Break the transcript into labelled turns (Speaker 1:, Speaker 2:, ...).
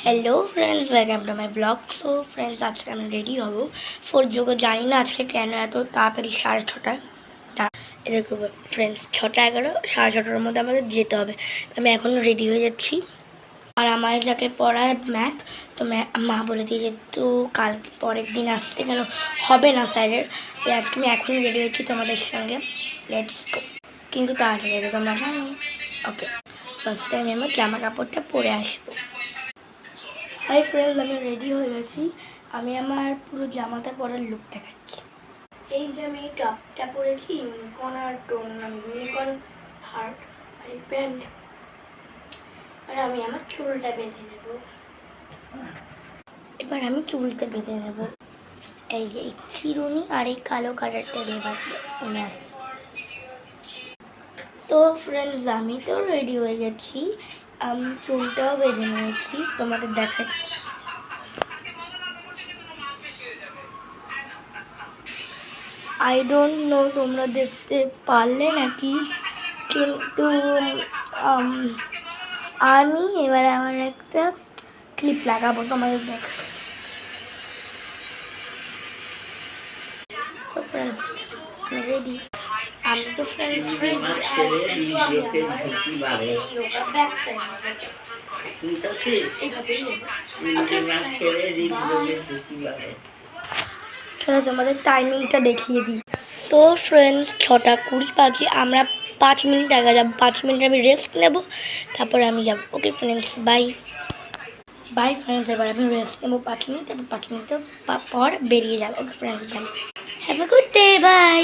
Speaker 1: Hello friends, welcome to my blog. So friends, आज के मैं रेडी হব ফোর যোগ জানি না আজকে কেন এত তাড়াতাড়ি 6:30। দেখো ফ্রেন্ডস, 6:11 6:30টার মধ্যে আমাদের যেতে হবে। তো আমি এখনও রেডি হয়ে যাচ্ছি। আর আমার যাকে পড়ায় ম্যাথ, তো মা বলে দিয়ে যেহেতু কালকে পরের দিন আসতে কেন হবে না স্যারের, আজকে আমি এখনই রেডি হয়েছি তোমাদের সঙ্গে। Let's go. কিন্তু তাড়াতাড়ি তোমরা জানো। ওকে, ফার্স্ট টাইম আমার জামা কাপড়টা পরে আসবো। হাই ফ্রেন্ডস, আমি রেডি হয়ে গেছি। আমি আমার পুরো জামাটা পরার লুক দেখাচ্ছি। এই যে আমি এই টপটা পরেছি ইউনিকর্ন আর টোন, আমি ইউনিকর্ন হার্ট আর এই প্যান্ট। আর আমি আমার চুলটা বেঁধে নেব। এবার আমি চুলটা বেঁধে নেব। এই যে এই চিরুনি আর এই কালো কালারটা দিয়ে বাঁধবো। ব্যাস। সো ফ্রেন্ডস, আমি তো রেডি হয়ে গেছি। আমি চুলটাও বেঁধে নিয়েছি, তোমাদের দেখাচ্ছি। আই ডোন্ট নো তোমরা দেখতে পারলে নাকি, কিন্তু আমি এবার আমার একটা ক্লিপ লাগাবো তোমাদের দেখো। Friends, ready. আমি তো ফ্রেন্ডস রেডি। চলো তোমাদের টাইমিংটা দেখিয়ে দিই। সো ফ্রেন্ডস, 6:20 বাজে। আমরা 5 মিনিট আগে যাবো। 5 মিনিট আমি রেস্ট নেব, তারপরে আমি যাব। ওকে ফ্রেন্ডস, বাই বাই ফ্রেন্ডস। এবার আমি রেস্ট নেবো 5 মিনিট, তারপর 5 মিনিট পর বেরিয়ে যাবো। Okay friends, bye. Have a good day, by.